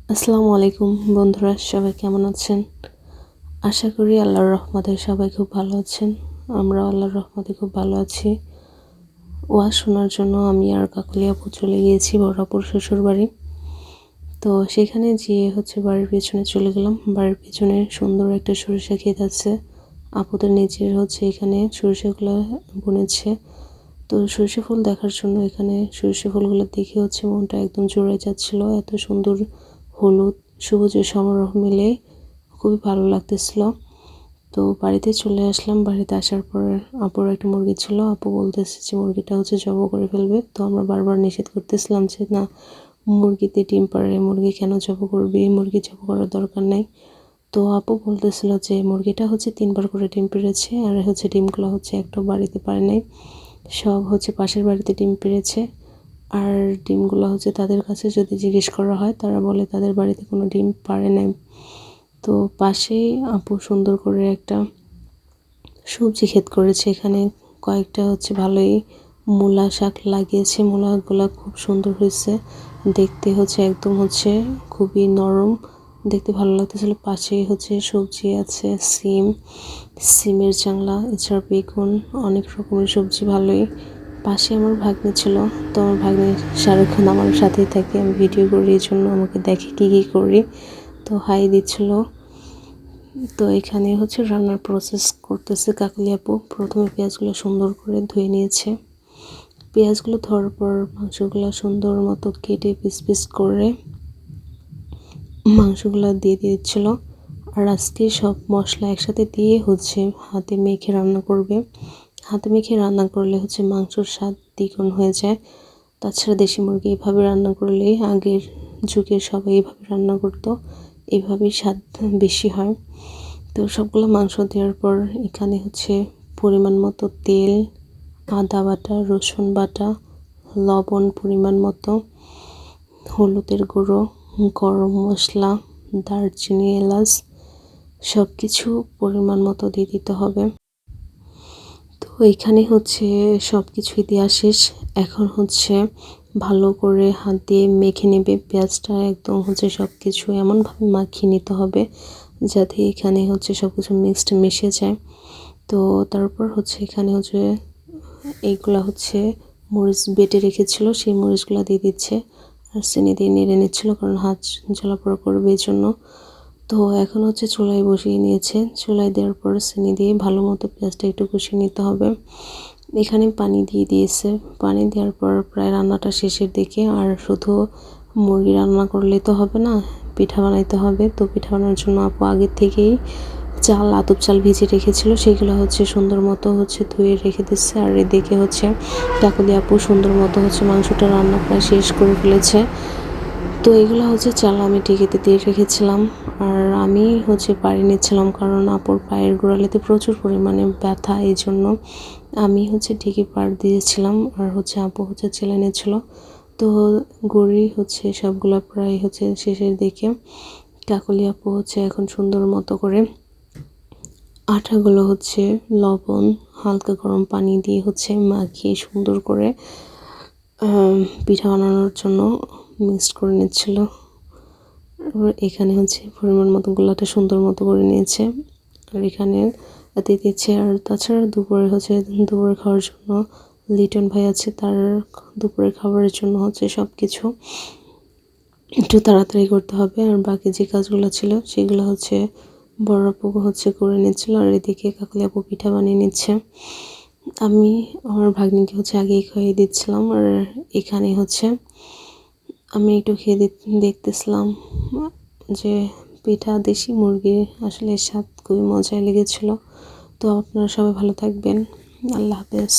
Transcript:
আসসালামু আলাইকুম বন্ধুরা, সবাই কেমন আছেন? আশা করি আল্লাহর রহমতে সবাই খুব ভালো আছেন। আমরা আল্লাহর রহমতে খুব ভালো আছি। ওয়াজ শোনার জন্য আমি আর কাকলি আপু চলে গিয়েছি বড় আপুর শ্বশুর বাড়ি। তো সেখানে যেয়ে বাড়ির পেছনে চলে গেলাম। বাড়ির পেছনে সুন্দর একটা সরিষা ক্ষেত আছে। আপুদের নিজের এখানে সরিষাগুলো বুনেছে। তো সরিষা ফুল দেখার জন্য এখানে সরিষা ফুলগুলো দেখে মনটা একদম জুড়ে যাচ্ছিল। এত সুন্দর হলুদ সবুজের সমারোহ মিলে খুবই ভালো লাগতেছিল। তো বাড়িতে চলে আসলাম। বাড়িতে আসার পর আপুর একটা মুরগি ছিল। আপু বলতেছে যে মুরগিটা জবাই করে ফেলবে। তো আমরা বারবার নিষেধ করতেছিলাম যে না, মুরগিতে ডিম পাড়ে, মুরগি কেন জবাই করবি, মুরগি জবাই করার দরকার নাই। তো আপু বলতেছিল যে মুরগিটা 3বার করে ডিম পেড়েছে, আর ডিমগুলো একটাও বাড়িতে পারে নাই, সব পাশের বাড়িতে ডিম পেড়েছে। আর ডিমগুলো তাদের কাছে যদি জিজ্ঞেস করা হয়, তারা বলে তাদের বাড়িতে কোনো ডিম পাড়ে নাই। তো পাশেই আপু সুন্দর করে একটা সবজি ক্ষেত করেছে। এখানে কয়েকটা ভালোই মূলা শাক লাগিয়েছে। মূলাগুলা খুব সুন্দর হয়েছে দেখতে, একদম খুবই নরম, দেখতে ভালো লাগতেছিল। পাশেই সবজি আছে, সিমের চাংলা, এছাড়া বেগুন, অনেক রকমের সবজি ভালোই। পাশে আমার ভাগ্নে ছিল। তো আমার ভাগ্নে সারাক্ষণ আমার সাথেই থাকে, আমি ভিডিও করি, এই জন্য আমাকে দেখে কী করি। তো হাই দিচ্ছিল। তো এখানে রান্নার প্রসেস করতেছে কাকলি আপু। প্রথমে পেঁয়াজগুলো সুন্দর করে ধুয়ে নিয়েছে। পেঁয়াজগুলো ধোয়ার পর মাংসগুলো সুন্দর মতো কেটে পিস পিস করে মাংসগুলো দিয়ে দিচ্ছিল। আর আজকে সব মশলা একসাথে দিয়ে হাতে মেখে রান্না করবে। হাতে মেখে রান্না করলে মাংসর স্বাদ দ্বিগুণ হয়ে যায়। তাছাড়া দেশি মুরগি এভাবে রান্না করলে, আগের যুগের সবাই এভাবে রান্না করতো, এভাবেই স্বাদ বেশি হয়। তো সবগুলো মাংস দেওয়ার পর এখানে পরিমাণ মতো তেল, আদা বাটা, রসুন বাটা, লবণ পরিমাণ মতো, হলুদের গুঁড়ো, গরম মশলা, দারচিনি, এলাচ সব কিছু পরিমাণ মতো দিয়ে দিতে হবে। তো এখানে সব কিছুই দেওয়া শেষ। এখন ভালো করে হাত দিয়ে মেখে নেবে পেঁয়াজটা। একদম সব কিছু এমনভাবে মাখিয়ে নিতে হবে যাতে এখানে সব কিছু মিক্সড মিশে যায়। তো তারপর এখানে এইগুলা মরিচ বেটে রেখেছিল, সেই মরিচগুলো দিয়ে দিচ্ছে। আর চিনি দিয়ে নেড়ে নিচ্ছিল, কারণ হাত জ্বালাপোড়া করবে এই জন্য। তো এখন চুলায় বসিয়ে নিয়েছে। চুলায় দেওয়ার পর চিনি দিয়ে ভালো মতো পেঁয়াজটা একটু কষিয়ে নিতে হবে। এখানে পানি দিয়ে দিয়েছে। পানি দেওয়ার পর প্রায় রান্নাটা শেষের দিকে। আর শুধু মুরগি রান্না করলে তো হবে না, পিঠা বানাইতে হবে। তো পিঠা বানানোর জন্য আপু আগের থেকেই আতপ চাল ভিজিয়ে রেখেছিল, সেগুলো সুন্দর মতো ধুয়ে রেখে দিচ্ছে। আর এদিকে কাকলি আপু সুন্দর মতো মাংসটা রান্না প্রায় শেষ করে ফেলেছে। তো এগুলো চাল আমি ঢেকেতে দিয়ে রেখেছিলাম। আর আমি পাড়ি নিচ্ছিলাম, কারণ আপুর পায়ের গোড়ালিতে প্রচুর পরিমাণে ব্যথা, এই জন্য আমি ঢেকে পাড় দিয়েছিলাম। আর আপু চেলে নিচ্ছিল। তো গড়ি সবগুলো প্রায় শেষের দিকে। কাকলি আপু এখন সুন্দর মতো করে আটাগুলো লবণ, হালকা গরম পানি দিয়ে মাখিয়ে সুন্দর করে পিঠা বানানোর জন্য মিক্সড করে নিচ্ছিল। আর এখানে পরিমাণ মতো গোলাটা সুন্দর মতো করে নিয়েছে। আর এখানে দিয়ে দিচ্ছে। আর তাছাড়া দুপুরে দুপুরে খাওয়ার জন্য লিটন ভাই আছে, তার দুপুরের খাবারের জন্য সব কিছু একটু তাড়াতাড়ি করতে হবে। আর বাকি যে কাজগুলো ছিল সেগুলো বড় আপু করে নিচ্ছিল। আর এদিকে কাকলি আপু পিঠা বানিয়ে নিচ্ছে। আমি আমার ভাগ্নিকে আগেই খাইয়ে দিচ্ছিলাম। আর এখানে আমি একটু খেয়ে দেখতেছিলাম যে পিঠা দেশি মুরগির আসলে স্বাদ খুবই মজায় লেগেছিল। তো আপনারা সবাই ভালো থাকবেন। আল্লাহ হাফেজ।